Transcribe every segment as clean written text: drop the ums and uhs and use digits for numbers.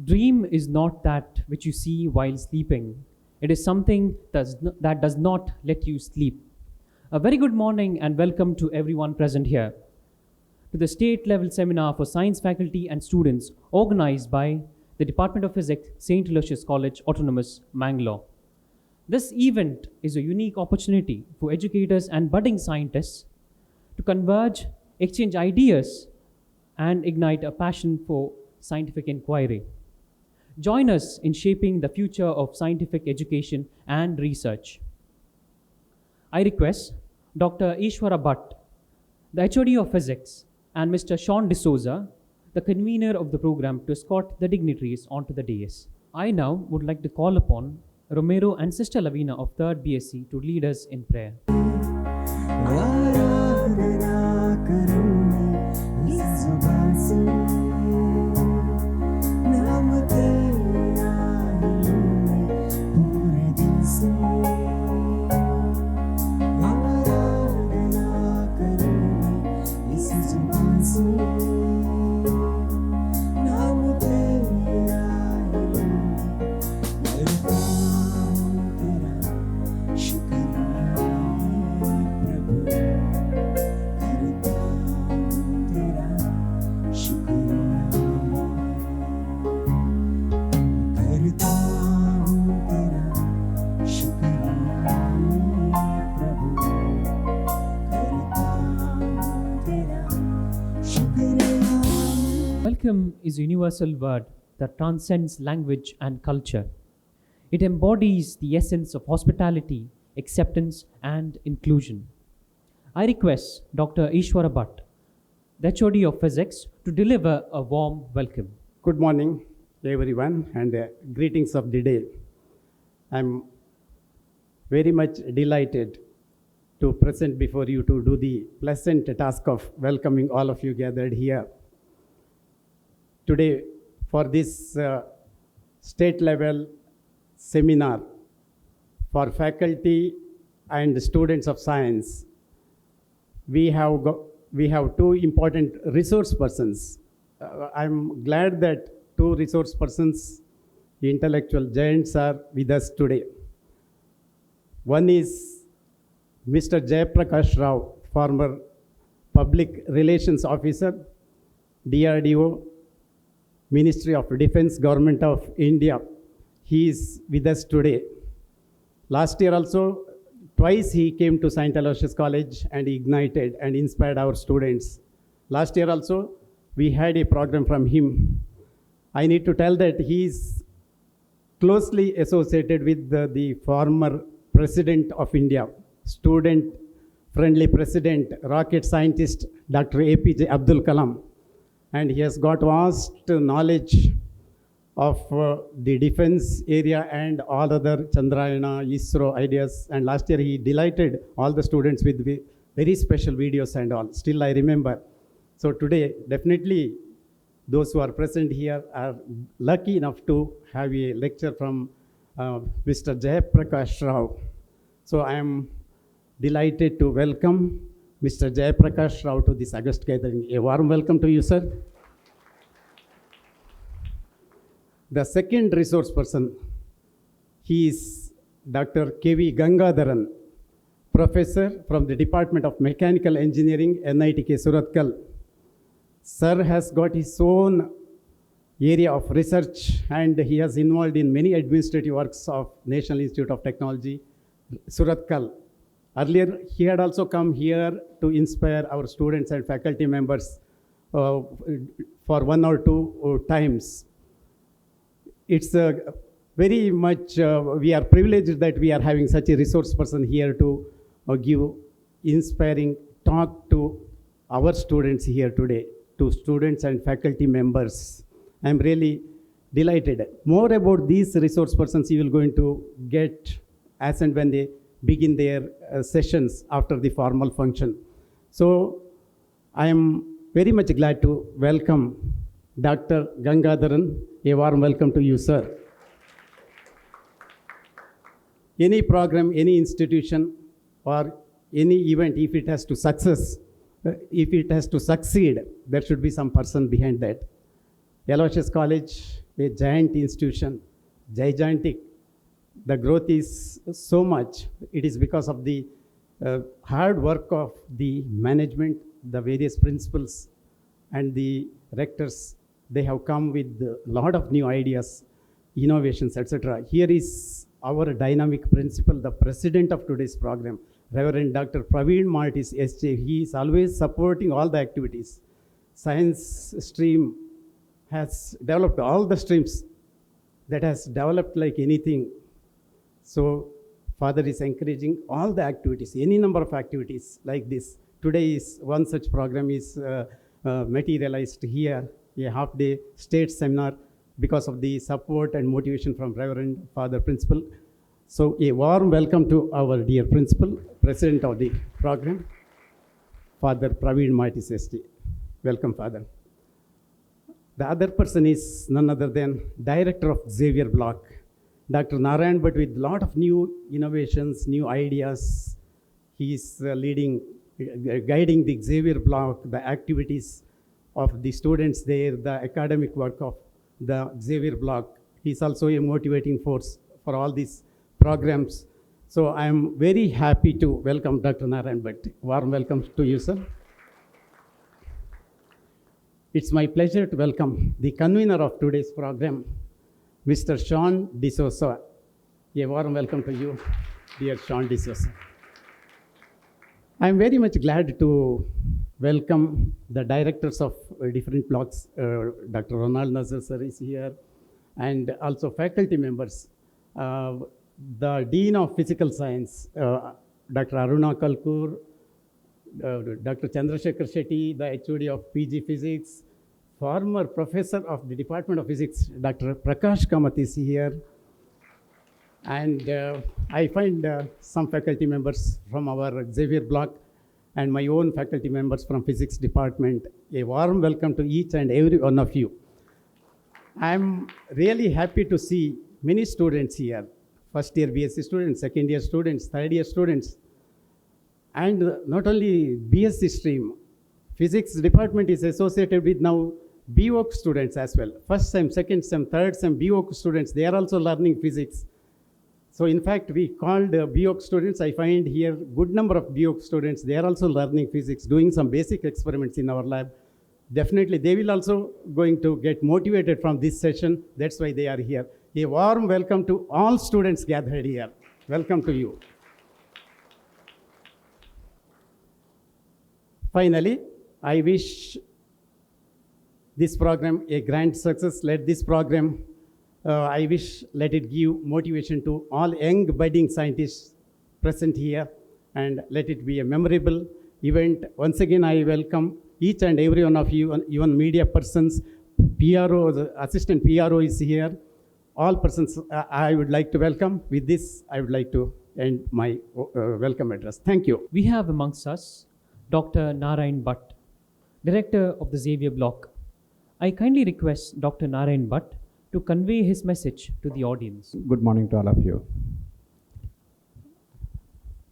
Dream is not that which you see while sleeping. It is something that does not let you sleep. A very good morning and welcome to everyone present here to the state level seminar for science faculty and students organized by the Department of Physics, St. Aloysius College, Autonomous, Mangalore. This event is a unique opportunity for educators and budding scientists to converge, exchange ideas, and ignite a passion for scientific inquiry. Join us in shaping the future of scientific education and research. I request Dr. Ishwara Bhatt, the HOD of Physics, and Mr. Sean D'Souza, the convener of the program, to escort the dignitaries onto the dais. I now would like to call upon Romero and Sister Lavina of 3rd BSc to lead us in prayer. Welcome is a universal word that transcends language and culture. It embodies the essence of hospitality, acceptance, and inclusion. I request Dr. Ishwara Bhatt, the HOD of Physics, to deliver a warm welcome. Good morning, everyone, and greetings of the day. I'm very much delighted to present before you to do the pleasant task of welcoming all of you gathered here. Today, for this state level seminar for faculty and students of science, we have two important resource persons. I'm glad that two resource persons, intellectual giants, are with us today. One is Mr. Jayaprakash Rao, former Public Relations Officer, DRDO, Ministry of Defense, Government of India. He is with us today. Last year also, twice he came to St. Aloysius College and ignited and inspired our students. Last year also, we had a program from him. I need to tell that he is closely associated with the former President of India, student-friendly President, rocket scientist, Dr. APJ Abdul Kalam. And he has got vast knowledge of the defense area and all other Chandrayana, ISRO ideas. And last year he delighted all the students with very special videos and all. Still I remember. So today, definitely those who are present here are lucky enough to have a lecture from Mr. Jayaprakash Rao. So I am delighted to welcome Mr. Jayaprakash Rao to this August gathering. A warm welcome to you, sir. The second resource person, he is Dr. K.V. Gangadharan, professor from the Department of Mechanical Engineering, NITK Surathkal. Sir has got his own area of research and he has involved in many administrative works of National Institute of Technology, Surathkal. Earlier, he had also come here to inspire our students and faculty members for 1 or 2 times. It's very much, we are privileged that we are having such a resource person here to give inspiring talk to our students here today, to students and faculty members. I'm really delighted. More about these resource persons you will going to get as and when they begin their sessions after the formal function. So I am very much glad to welcome Dr. Gangadharan. A warm welcome to you, sir. Any program, any institution, or any event, if it has to succeed, there should be some person behind that. Aloysius College a giant institution, gigantic. The growth is so much. It is because of the hard work of the management, the various principals, and the rectors. They have come with a lot of new ideas, innovations, etc. Here is our dynamic principal, the president of today's program, Reverend Dr. Praveen Martis, SJ. He is always supporting all the activities. Science stream has developed all the streams that has developed like anything. So Father is encouraging all the activities, any number of activities like this. Today is one such program is materialized here, a half-day state seminar because of the support and motivation from Reverend Father Principal. So a warm welcome to our dear Principal, President of the program, Father Praveen Martis ST. Welcome, Father. The other person is none other than Director of Xavier Block, Dr. Narayan, but with a lot of new innovations, new ideas. He is leading, guiding the Xavier Block, the activities of the students there, the academic work of the Xavier Block. He is also a motivating force for all these programs. So I am very happy to welcome Dr. Narayan Bhatt. Warm welcome to you, sir. It's my pleasure to welcome the convener of today's program, Mr. Sean D'Souza. A warm welcome to you, dear Sean D'Souza. I'm very much glad to welcome the directors of different blocks. Dr. Ronald Nazar sir is here, and also faculty members. The Dean of Physical Science, Dr. Aruna Kalkur, Dr. Chandrasekhar Shetty, the HOD of PG Physics, former professor of the Department of Physics, Dr. Prakash Kamath is here. And I find some faculty members from our Xavier Block and my own faculty members from Physics Department. A warm welcome to each and every one of you. I'm really happy to see many students here. First year BSc students, second year students, third year students. And not only BSc stream, Physics Department is associated with now BVoc students as well. First sem, second sem, third sem BVoc students, they are also learning physics. So in fact, we called BVoc students. I find here good number of BVoc students. They are also learning physics, doing some basic experiments in our lab. Definitely, they will also going to get motivated from this session. That's why they are here. A warm welcome to all students gathered here. Welcome to you. Finally, I wish this program a grand success. Let this program, I wish, let it give motivation to all young budding scientists present here, and let it be a memorable event. Once again, I welcome each and every one of you, even media persons, PRO, the assistant PRO is here. All persons I would like to welcome. With this, I would like to end my welcome address. Thank you. We have amongst us Dr. Narayan Bhatt, Director of the Xavier Block. I kindly request Dr. Narayan Bhatt to convey his message to the audience. Good morning to all of you.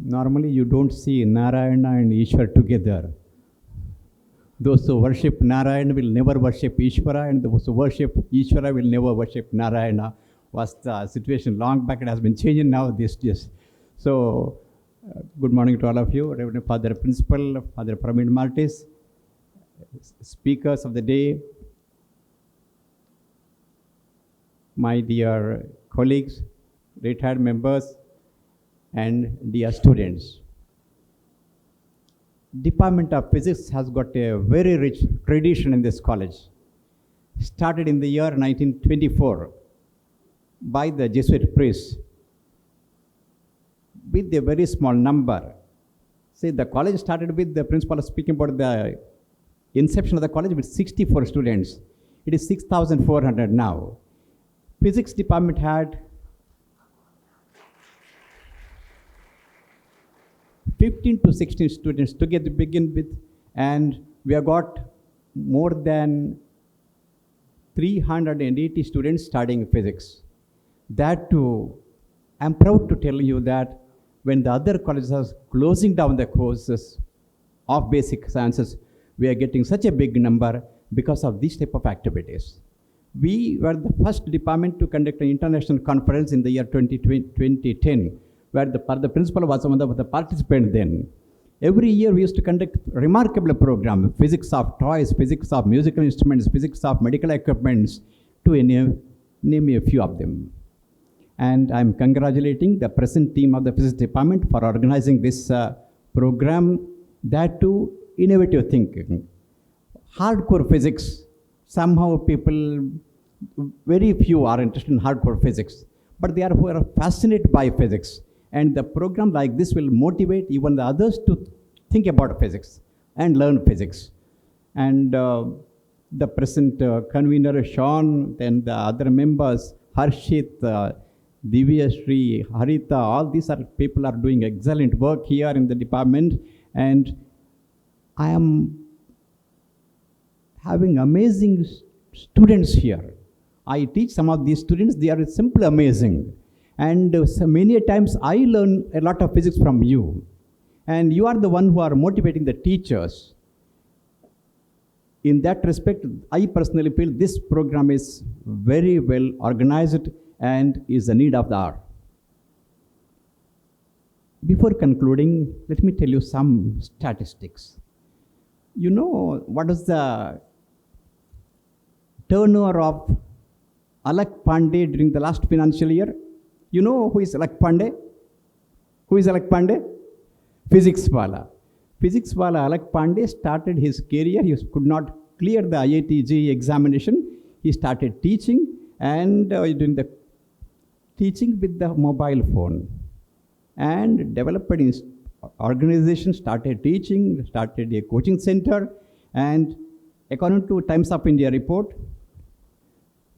Normally, you don't see Narayana and Ishwar together. Those who worship Narayana will never worship Ishvara, and those who worship Ishvara will never worship Narayana. Was the situation long back? It has been changing now these days. So, good morning to all of you, Reverend Father Principal, Father Praveen Martis, speakers of the day, my dear colleagues, retired members, and dear students. Department of Physics has got a very rich tradition in this college. Started in the year 1924 by the Jesuit priests with a very small number. See, the college started with the principal speaking about the inception of the college with 64 students. It is 6,400 now. Physics department had 15 to 16 students together to begin with, and we have got more than 380 students studying physics. That too, I'm proud to tell you that when the other colleges are closing down the courses of basic sciences, we are getting such a big number because of these type of activities. We were the first department to conduct an international conference in the year 2010, where the principal was one of the participants then. Every year we used to conduct remarkable program, physics of toys, physics of musical instruments, physics of medical equipments, to name a few of them. And I'm congratulating the present team of the physics department for organizing this program, that too innovative thinking. Hardcore physics, somehow people, very few are interested in hardcore physics, but they are fascinated by physics. And the program like this will motivate even the others to think about physics and learn physics. And the present convener, Sean, then the other members, Harshit, Divya Sri, Harita, all these people are doing excellent work here in the department. And I am having amazing students here. I teach some of these students, they are simply amazing. And so many times I learn a lot of physics from you. And you are the one who are motivating the teachers. In that respect, I personally feel this program is very well organized and is the need of the hour. Before concluding, let me tell you some statistics. You know what is the turnover of Alak Pandey during the last financial year? You know who is Alak Pandey? Who is Alak Pandey? Physics wala. Physics wala Alak Pandey started his career. He could not clear the IIT-JEE examination. He started teaching, and doing the teaching with the mobile phone, and developed an organization, started teaching, started a coaching center, and according to Times of India report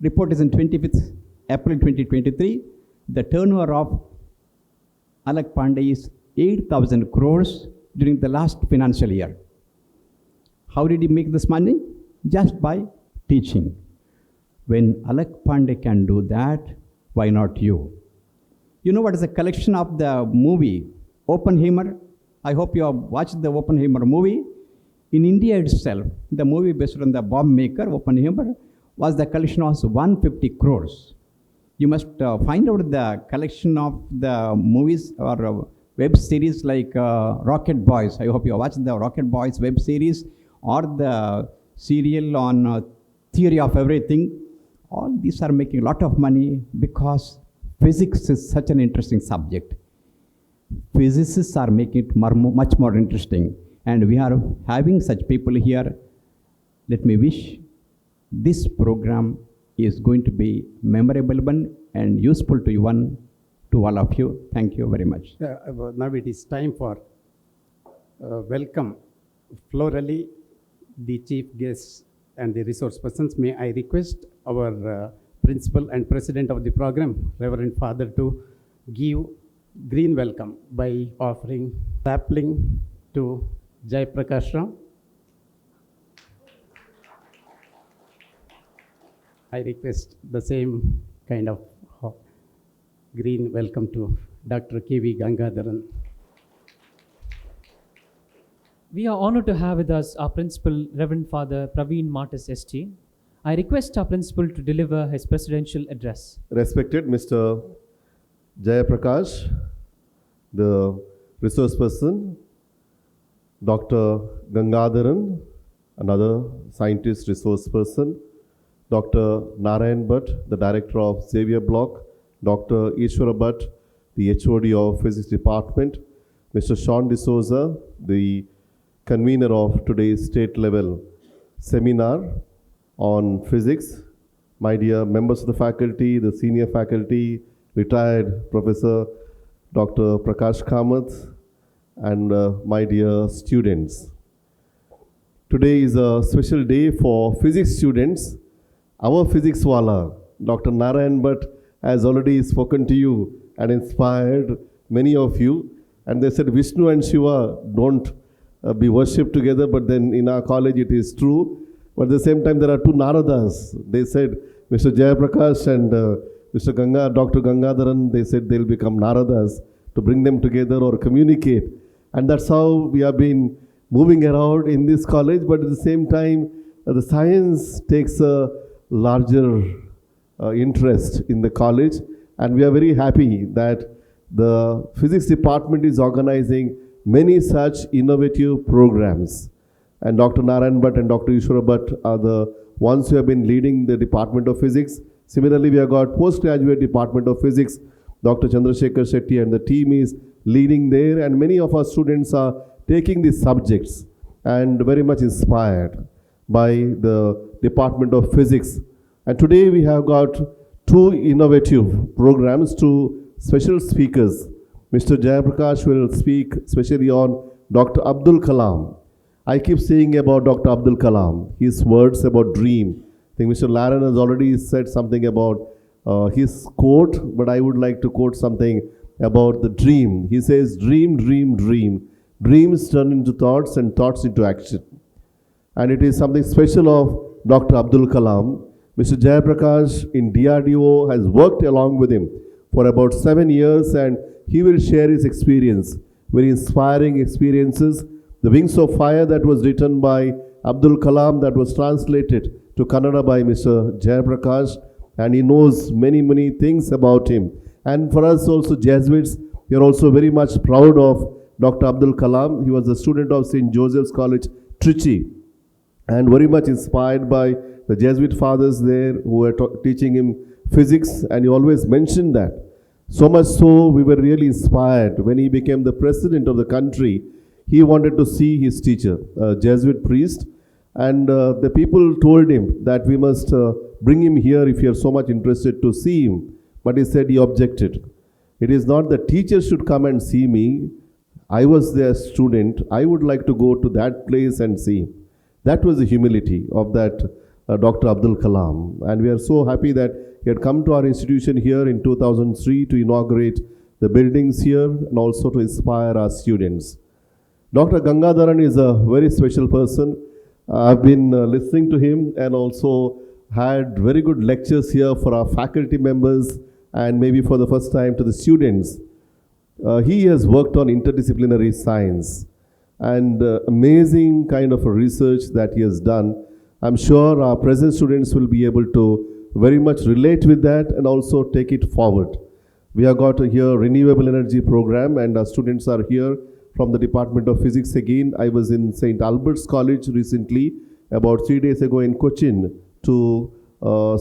is in 25th April 2023, the turnover of Alak Pandey is 8,000 crores during the last financial year. How did he make this money? Just by teaching. When Alak Pandey can do that, why not you? You know what is the collection of the movie Oppenheimer? I hope you have watched the Oppenheimer movie. In India itself, the movie based on the bomb maker, Oppenheimer, was the collection of 150 crores. You must find out the collection of the movies or web series like Rocket Boys. I hope you watched the Rocket Boys web series, or the serial on Theory of Everything. All these are making a lot of money because physics is such an interesting subject. Physicists are making it much more interesting, and we are having such people here. Let me wish this program is going to be memorable one and useful to all of you. Thank you very much. Now it is time for welcome florally the chief guests and the resource persons. May I request our principal and president of the program, Reverend Father, to give green welcome by offering sapling to Jai Prakash Rao. I request the same kind of green welcome to Dr. K.V. Gangadharan. We are honored to have with us our principal, Reverend Father Praveen Martis ST. I request our principal to deliver his presidential address. Respected Mr. Jaya Prakash, the resource person, Dr. Gangadharan, another scientist resource person, Dr. Narayan Bhatt, the director of Xavier Block, Dr. Ishwara Bhatt, the HOD of Physics Department, Mr. Sean D'Souza, the convener of today's state level seminar on physics, my dear members of the faculty, the senior faculty, retired Professor Dr. Prakash Kamath, and my dear students. Today is a special day for physics students. Our physics wala, Dr. Narayan Bhatt, has already spoken to you and inspired many of you. And they said Vishnu and Shiva don't be worshipped together, but then in our college it is true. But at the same time, there are two Naradas. They said Mr. Jaya Prakash and Dr. Gangadharan, they said they'll become Naradas to bring them together or communicate. And that's how we have been moving around in this college. But at the same time, the science takes a larger interest in the college, and we are very happy that the physics department is organizing many such innovative programs. And Dr. Narayan Bhatt and Dr. Ishwara Bhatt are the ones who have been leading the Department of Physics. Similarly, we have got postgraduate Department of Physics. Dr. Chandrasekhar Shetty and the team is leading there, and many of our students are taking these subjects and very much inspired by the Department of Physics. And today we have got two innovative programs, two special speakers. Mr. Jayaprakash will speak especially on Dr. Abdul Kalam. I keep saying about Dr. Abdul Kalam, his words about dream. I think Mr. Laran has already said something about his quote, but I would like to quote something about the dream. He says, dream, dream, dream. Dreams turn into thoughts and thoughts into action. And it is something special of Dr. Abdul Kalam. Mr. Jayaprakash in DRDO has worked along with him for about 7 years, and he will share his experience, very inspiring experiences. The Wings of Fire that was written by Abdul Kalam, that was translated to Kannada by Mr. Jayaprakash, and he knows many, many things about him. And for us also Jesuits, we are also very much proud of Dr. Abdul Kalam. He was a student of St. Joseph's College, Trichy, and very much inspired by the Jesuit fathers there who were teaching him physics, and he always mentioned that. So much so, we were really inspired when he became the president of the country. He wanted to see his teacher, a Jesuit priest, and the people told him that we must bring him here if you are so much interested to see him. But he said he objected. It is not the teacher should come and see me. I was their student. I would like to go to that place and see. That was the humility of that Dr. Abdul Kalam. And we are so happy that he had come to our institution here in 2003 to inaugurate the buildings here and also to inspire our students. Dr. Gangadharan is a very special person. I've been listening to him and also had very good lectures here for our faculty members and maybe for the first time to the students. He has worked on interdisciplinary science and amazing kind of a research that he has done. I'm sure our present students will be able to very much relate with that and also take it forward. We have got here renewable energy program, and our students are here from the Department of Physics again. I was in St. Albert's College recently, about 3 days ago in Cochin, to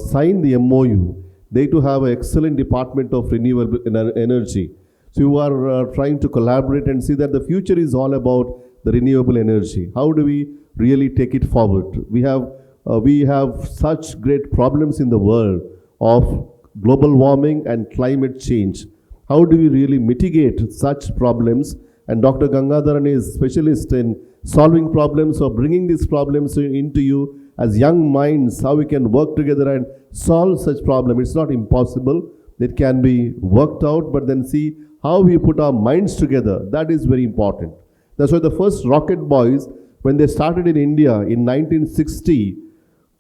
sign the MOU. They too have an excellent Department of Renewable Energy. So you are trying to collaborate and see that the future is all about the renewable energy. How do we really take it forward? We have such great problems in the world of global warming and climate change. How do we really mitigate such problems? And Dr. Gangadharan is specialist in solving problems or bringing these problems into you as young minds, how we can work together and solve such problem. It's not impossible. It can be worked out, but then see how we put our minds together. That is very important. That's why the first rocket boys, when they started in India in 1960,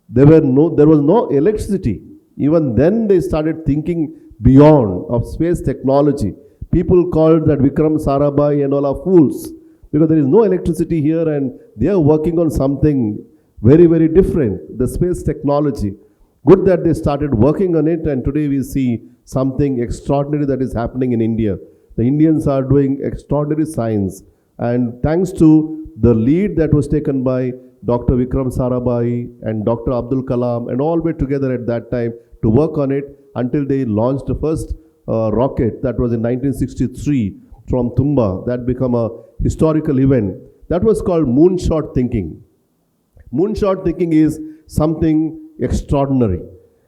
there was no electricity. Even then they started thinking beyond of space technology. People called that Vikram Sarabhai and all are fools because there is no electricity here and they are working on something very, very different, the space technology. Good that they started working on it, and today we see something extraordinary that is happening in India. The Indians are doing extraordinary science, and thanks to the lead that was taken by Dr. Vikram Sarabhai and Dr. Abdul Kalam, and all were together at that time to work on it until they launched the first rocket that was in 1963 from Tumba. That became a historical event. That was called moonshot thinking. Moonshot thinking is something extraordinary.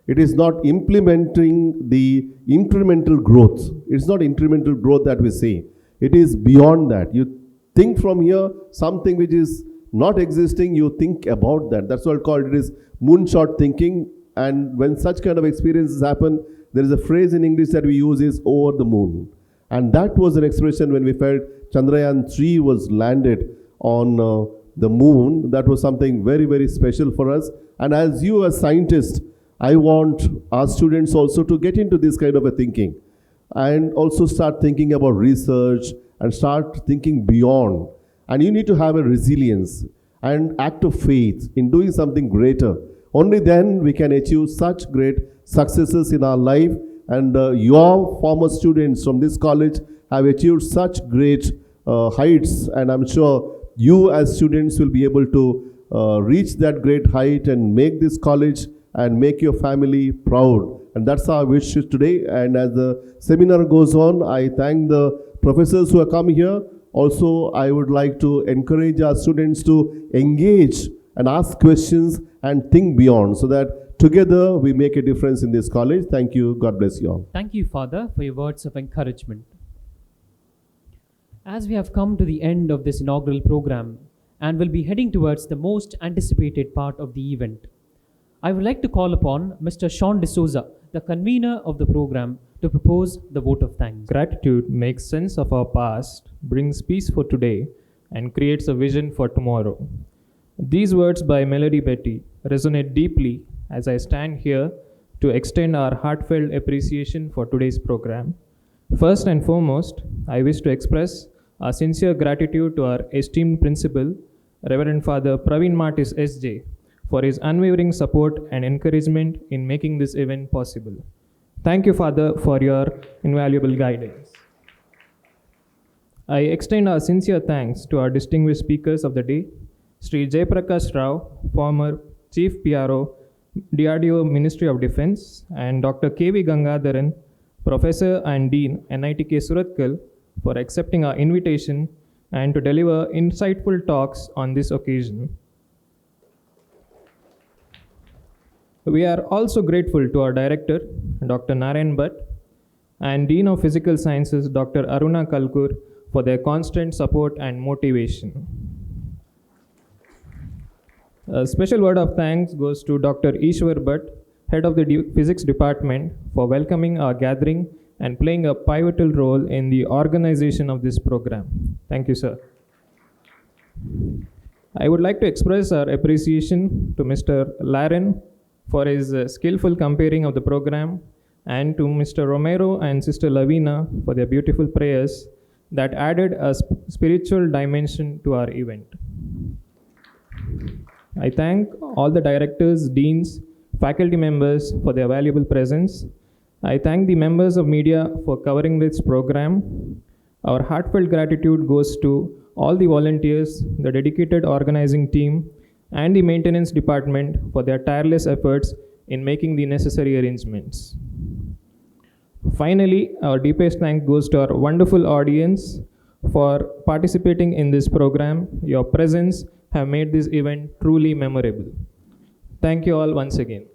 It is not implementing the incremental growth. It's not incremental growth that we say. It is beyond that. You think from here, something which is not existing, you think about that. That's what called it is moonshot thinking. And when such kind of experiences happen, there is a phrase in English that we use is over the moon. And that was an expression when we felt Chandrayaan-3 was landed on the moon. That was something very, very special for us. And as you as scientists, I want our students also to get into this kind of a thinking and also start thinking about research and start thinking beyond. And you need to have a resilience and act of faith in doing something greater. Only then we can achieve such great successes in our life. And your former students from this college have achieved such great heights, and I'm sure you as students will be able to reach that great height and make this college and make your family proud. And that's our wish today. And as the seminar goes on, I thank the professors who have come here. Also, I would like to encourage our students to engage and ask questions and think beyond, so that together we make a difference in this college. Thank you. God bless you all. Thank you, Father, for your words of encouragement. As we have come to the end of this inaugural program and will be heading towards the most anticipated part of the event, I would like to call upon Mr. Sean D'Souza, the convener of the program, to propose the vote of thanks. Gratitude makes sense of our past, brings peace for today, and creates a vision for tomorrow. These words by Melody Betty resonate deeply as I stand here to extend our heartfelt appreciation for today's program. First and foremost, I wish to express our sincere gratitude to our esteemed principal, Reverend Father Praveen Martis SJ, for his unwavering support and encouragement in making this event possible. Thank you, Father, for your invaluable guidance. I extend our sincere thanks to our distinguished speakers of the day, Sri Jayaprakash Rao, former Chief PRO, DRDO Ministry of Defense, and Dr. K.V. Gangadharan, Professor and Dean, NITK Surathkal, for accepting our invitation and to deliver insightful talks on this occasion. We are also grateful to our Director, Dr. Narayan Bhatt, and Dean of Physical Sciences, Dr. Aruna Kalkur, for their constant support and motivation. A special word of thanks goes to Dr. Ishwar Bhatt, Head of the Physics Department, for welcoming our gathering and playing a pivotal role in the organization of this program. Thank you, sir. I would like to express our appreciation to Mr. Laren for his skillful comparing of the program, and to Mr. Romero and Sister Lavina for their beautiful prayers that added a spiritual dimension to our event. I thank all the directors, deans, faculty members for their valuable presence. I thank the members of media for covering this program. Our heartfelt gratitude goes to all the volunteers, the dedicated organizing team, and the maintenance department for their tireless efforts in making the necessary arrangements. Finally, our deepest thanks goes to our wonderful audience for participating in this program. Your presence have made this event truly memorable. Thank you all once again.